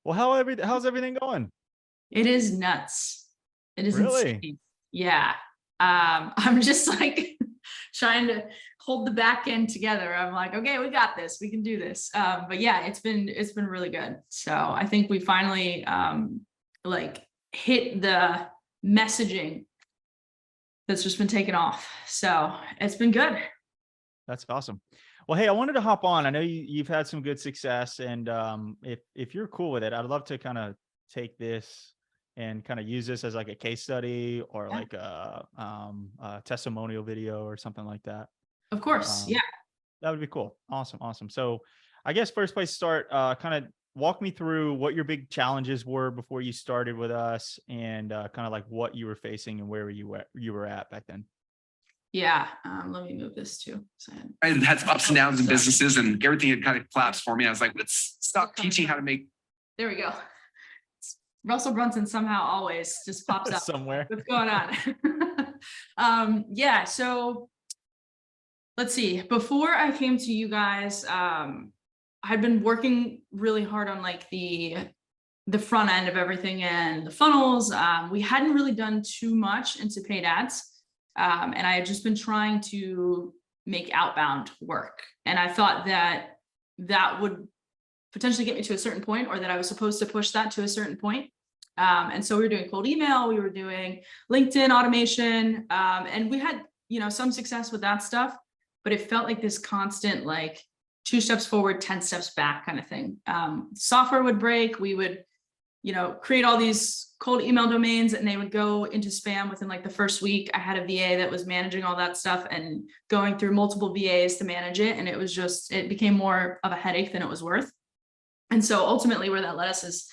Well, how's everything going? It is nuts. It is Really? insane. Yeah. I'm just like trying to hold the back end together. I'm like, okay, we got this. We can do this. But yeah, it's been really good. So I think we finally like hit the messaging that's just been taken off. So it's been good. That's awesome. Well, hey, I wanted to hop on. I know you've had some good success, and if you're cool with it, I'd love to kind of take this and kind of use this as like a case study or Yeah, like a testimonial video or something like that. of course. Yeah. Um, that would be cool. Awesome, awesome. So, I guess first place to start, kind of walk me through what your big challenges were before you started with us, and kind of like what you were facing and where you were at back then. Yeah. Let me move this too. I had some ups and downs in Sorry. businesses and everything had kind of collapsed for me. I was like, let's stop teaching how to make. There we go. Russell Brunson somehow always just pops up. Somewhere. What's going on? Yeah, so let's see. Before I came to you guys, I'd been working really hard on like the front end of everything and the funnels. We hadn't really done too much into paid ads. And I had just been trying to make outbound work. And I thought that that would potentially get me to a certain point, or that I was supposed to push that to a certain point. And so we were doing cold email, we were doing LinkedIn automation, and we had, some success with that stuff, but it felt like this constant, like 2 steps forward, 10 steps back kind of thing. Software would break. We would, create all these cold email domains and they would go into spam within like the first week. I had a VA that was managing all that stuff and going through multiple VAs to manage it. And it became more of a headache than it was worth. And so ultimately where that led us is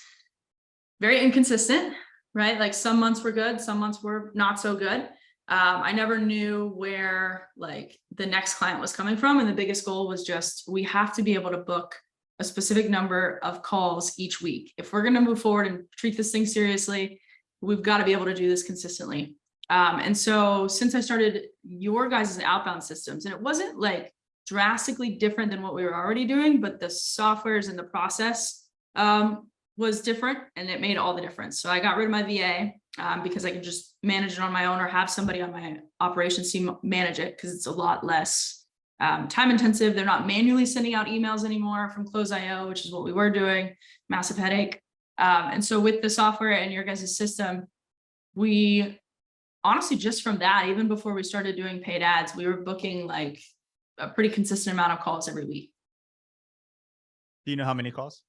very inconsistent, right? Like some months were good, some months were not so good. I never knew where like the next client was coming from. And the biggest goal was just, we have to be able to book a specific number of calls each week. If we're going to move forward and treat this thing seriously, we've got to be able to do this consistently. And so since I started your guys' outbound systems, and it wasn't like drastically different than what we were already doing, but the softwares and the process was different, and it made all the difference. So I got rid of my VA because I could just manage it on my own or have somebody on my operations team manage it, because it's a lot less time intensive. They're not manually sending out emails anymore from Close.io, which is what we were doing. Massive headache. And so with the software and your guys' system, we honestly, just from that, even before we started doing paid ads, we were booking like a pretty consistent amount of calls every week. Do you know how many calls?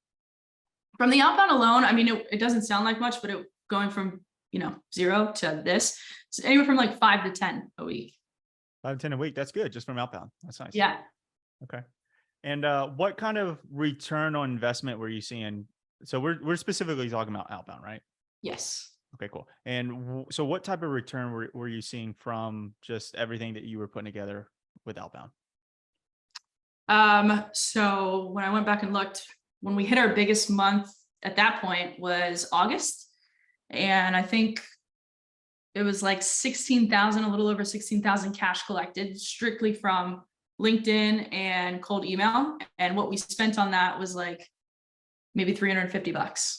From the outbound alone, I mean, it doesn't sound like much, but going from, 0 to this, so anywhere from like 5 to 10 a week. 5 to 10 a week. That's good. Just from outbound. That's nice. Yeah. Okay. And what kind of return on investment were you seeing? So we're specifically talking about outbound, right? Yes. Okay, cool. And so what type of return were you seeing from just everything that you were putting together with outbound? So when I went back and looked, when we hit our biggest month at that point was August. And I think it was like 16,000, a little over 16,000 cash collected strictly from LinkedIn and cold email. And what we spent on that was like maybe $350.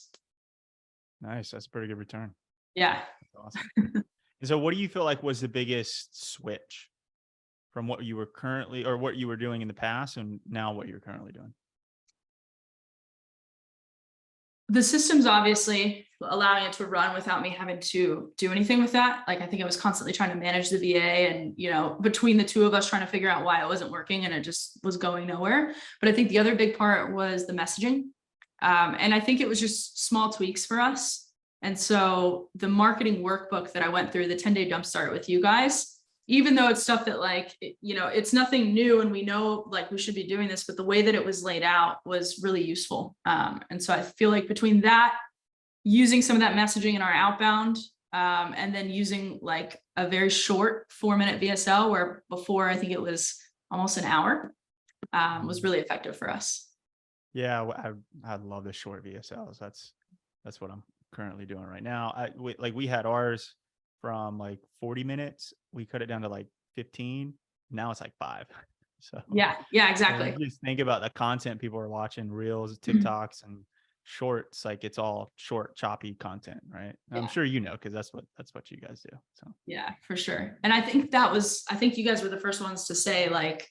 Nice. That's a pretty good return. Yeah. That's awesome. And so what do you feel like was the biggest switch from what you were currently, or what you were doing in the past, and now what you're currently doing? The system's obviously allowing it to run without me having to do anything with that. Like, I think I was constantly trying to manage the VA and, between the two of us trying to figure out why it wasn't working, and it just was going nowhere. But I think the other big part was the messaging. And I think it was just small tweaks for us. And so the marketing workbook that I went through, the 10-day jumpstart with you guys, even though it's stuff that it's nothing new and we know like we should be doing this, but the way that it was laid out was really useful. And so I feel like between that, using some of that messaging in our outbound, and then using like a very short 4-minute VSL, where before I think it was almost an hour, was really effective for us. Yeah, I love the short VSLs. That's what I'm currently doing right now. We had ours from like 40 minutes. We cut it down to like 15. Now it's like 5. So yeah, exactly. Just think about the content people are watching, reels, TikToks, and shorts, like it's all short, choppy content, right? I'm Yeah. sure you know, because that's what you guys do. So Yeah, for sure. And I think you guys were the first ones to say like,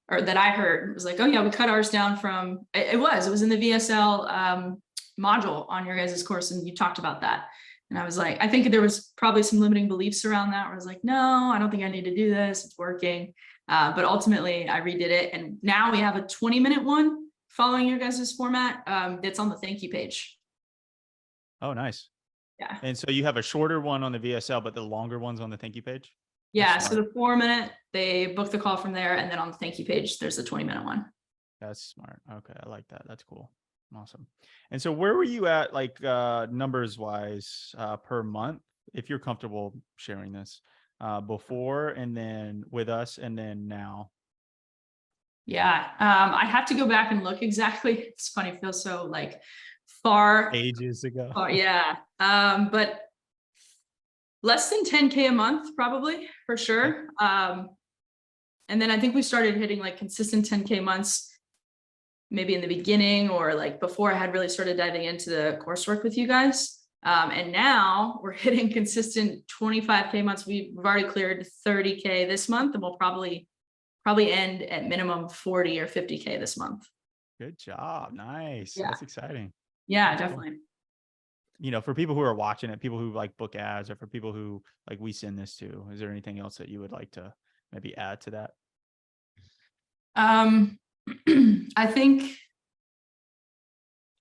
or that I heard was like, oh yeah, we cut ours down from, it was in the VSL module on your guys' course. And you talked about that. And I was like, I think there was probably some limiting beliefs around that where I was like, no, I don't think I need to do this. It's working. But ultimately I redid it. And now we have a 20-minute one following your guys' format that's on the thank you page. oh, nice. Yeah. And so you have a shorter one on the VSL, but the longer one's on the thank you page? Yeah. That's So smart. the 4-minute, they book the call from there. And then on the thank you page, there's the 20-minute one. That's smart. Okay, I like that. That's cool. Awesome. And so where were you at, like numbers wise, per month, if you're comfortable sharing this, before and then with us and then now? Yeah. I have to go back and look exactly. It's funny. It feels so like far. Ages ago. Yeah. But less than 10K a month, probably for sure. And then I think we started hitting like consistent 10K months, maybe in the beginning or like before I had really started diving into the coursework with you guys. And now we're hitting consistent 25K months. We've already cleared 30K this month, and we'll probably end at minimum 40 or 50K this month. Good job. Nice. Yeah. That's exciting. Yeah, That's cool. definitely. You know, for people who are watching it, people who like book ads, or for people who like we send this to, is there anything else that you would like to maybe add to that? I think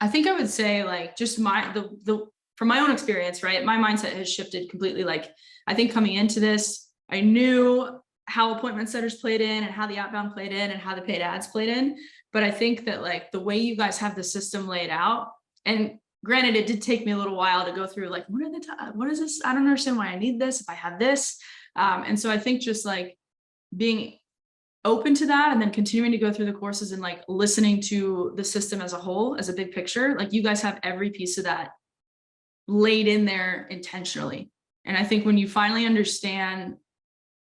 I would say like just from my own experience, right? My mindset has shifted completely. Like I think coming into this, I knew how appointment setters played in and how the outbound played in and how the paid ads played in. But I think that like the way you guys have the system laid out, and granted, it did take me a little while to go through like, what is this? I don't understand why I need this if I have this. And so I think just like being open to that and then continuing to go through the courses and like listening to the system as a whole, as a big picture, like you guys have every piece of that laid in there intentionally. And I think when you finally understand,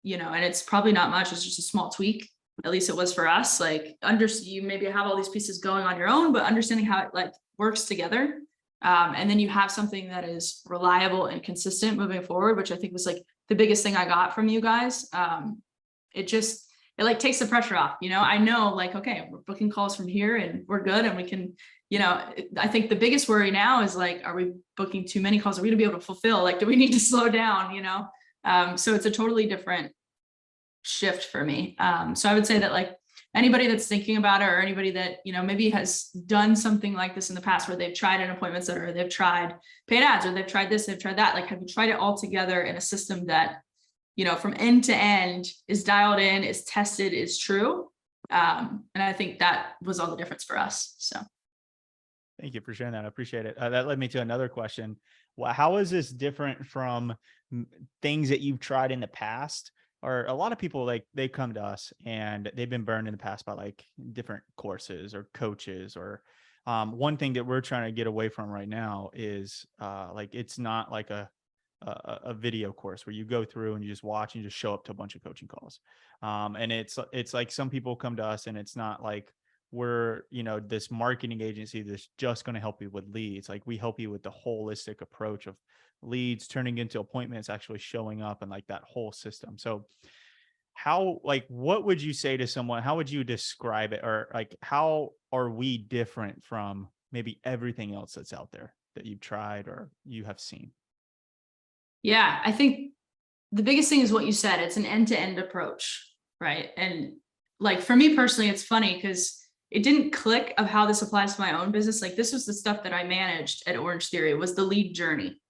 you know, and it's probably not much, it's just a small tweak, at least it was for us, like you maybe have all these pieces going on your own, but understanding how it like works together. And then you have something that is reliable and consistent moving forward, which I think was like the biggest thing I got from you guys. It like takes the pressure off, you know. I know like, okay, we're booking calls from here and we're good and we can, you know. I think the biggest worry now is like, are we booking too many calls? Are we gonna be able to fulfill? Like, do we need to slow down, you know? So it's a totally different shift for me. So I would say that like anybody that's thinking about it, or anybody that, you know, maybe has done something like this in the past where they've tried an appointment setter, or they've tried paid ads, or they've tried this, they've tried that, like, have you tried it all together in a system that, you know, from end to end is dialed in, is tested, is true? And I think that was all the difference for us. So thank you for sharing that. I appreciate it. That led me to another question. Well, how is this different from things that you've tried in the past? Or a lot of people, like, they come to us and they've been burned in the past by like different courses or coaches, or one thing that we're trying to get away from right now is like, it's not like a video course where you go through and you just watch and you just show up to a bunch of coaching calls. And it's like some people come to us and it's not like we're, you know, this marketing agency that's just going to help you with leads. Like we help you with the holistic approach of leads turning into appointments, actually showing up, and like that whole system. So how, like, what would you say to someone? How would you describe it? Or like, how are we different from maybe everything else that's out there that you've tried or you have seen? yeah, I think the biggest thing is what you said. It's an end-to-end approach, right? And like for me personally, it's funny because it didn't click of how this applies to my own business. Like this was the stuff that I managed at Orange Theory, was the lead journey,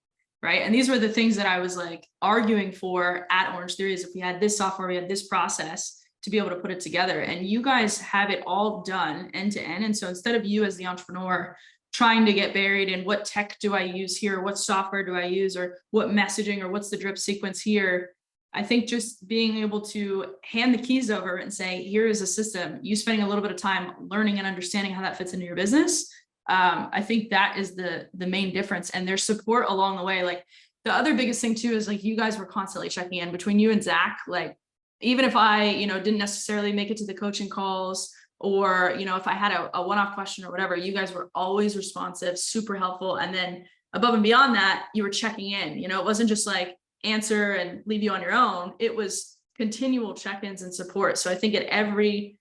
right? And these were the things that I was like arguing for at Orange Theory, is if we had this software, we had this process to be able to put it together. And you guys have it all done end to end. And so instead of you as the entrepreneur trying to get buried in what tech do I use here, what software do I use, or what messaging, or what's the drip sequence here, I think just being able to hand the keys over and say, here is a system, you spending a little bit of time learning and understanding how that fits into your business. I think that is the main difference. And there's support along the way. Like the other biggest thing too, is like you guys were constantly checking in between you and Zach. Like, even if I, you know, didn't necessarily make it to the coaching calls, or, you know, if I had a one-off question or whatever, you guys were always responsive, super helpful. And then above and beyond that, you were checking in, you know, it wasn't just like answer and leave you on your own. It was continual check-ins and support. So I think at every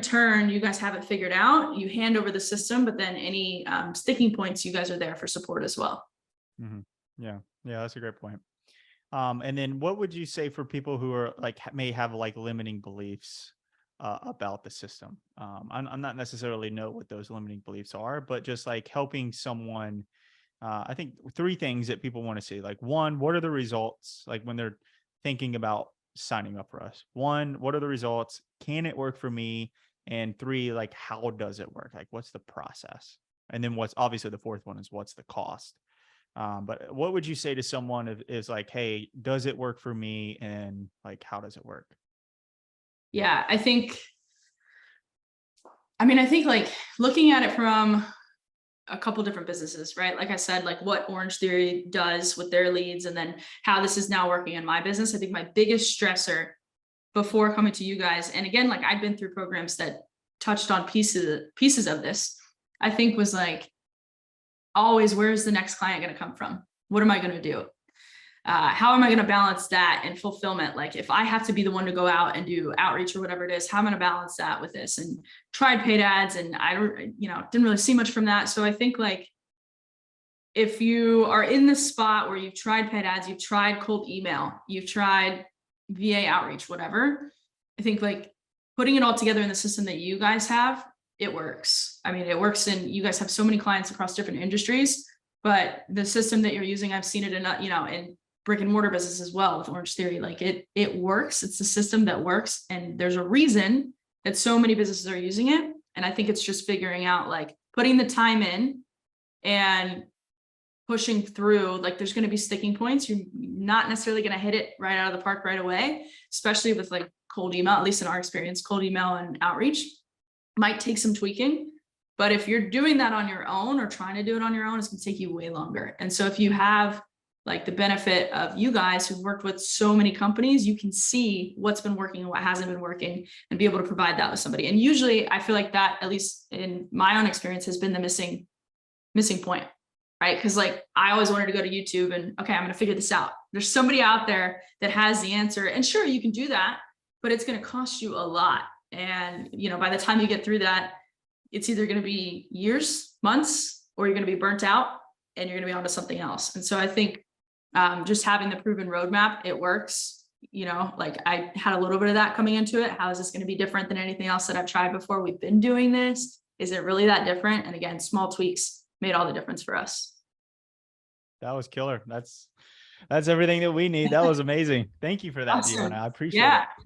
turn, you guys have it figured out, you hand over the system, but then any sticking points, you guys are there for support as well. Mhm. Yeah. Yeah. That's a great point. And then what would you say for people who are like, may have like limiting beliefs about the system? I'm not necessarily know what those limiting beliefs are, but just like helping someone. I think three things that people want to see. Like, one, what are the results? Like when they're thinking about signing up for us. One, what are the results? Can it work for me? And three, like, how does it work? Like, what's the process? And then what's obviously the fourth one is what's the cost? But what would you say to someone if, is like, hey, does it work for me? And like, how does it work? Yeah, I think like looking at it from a couple different businesses, right? Like I said, like what Orange Theory does with their leads, and then how this is now working in my business. I think my biggest stressor before coming to you guys, and again, like I've been through programs that touched on pieces of this, I think was like always, where's the next client going to come from? What am I going to do? How am I going to balance that and fulfillment? Like if I have to be the one to go out and do outreach or whatever it is, how am I going to balance that with this? And tried paid ads, and I don't, you know, didn't really see much from that. So I think like if you are in the spot where you've tried paid ads, you've tried cold email, you've tried VA outreach, whatever, I think like putting it all together in the system that you guys have, it works. I mean, it works, and you guys have so many clients across different industries, but the system that you're using, I've seen it in, you know, in brick and mortar business as well with Orange Theory. Like it works. It's a system that works. And there's a reason that so many businesses are using it. And I think it's just figuring out, like putting the time in and pushing through. Like there's going to be sticking points. You're not necessarily going to hit it right out of the park right away, especially with like cold email, at least in our experience, cold email and outreach might take some tweaking. But if you're doing that on your own or trying to do it on your own, it's going to take you way longer. And so if you have like the benefit of you guys who've worked with so many companies, you can see what's been working and what hasn't been working and be able to provide that with somebody. And usually I feel like that, at least in my own experience, has been the missing point, right? Because like I always wanted to go to YouTube and, okay, I'm going to figure this out. There's somebody out there that has the answer. And sure, you can do that, but it's going to cost you a lot. And, you know, by the time you get through that, it's either going to be years, months, or you're going to be burnt out and you're going to be onto something else. And so I think just having the proven roadmap, it works. You know, like I had a little bit of that coming into it. How is this going to be different than anything else that I've tried before? We've been doing this. Is it really that different? And again, small tweaks made all the difference for us. That was killer. That's everything that we need. That was amazing. Thank you for that, Awesome. Giana. I appreciate Yeah. it.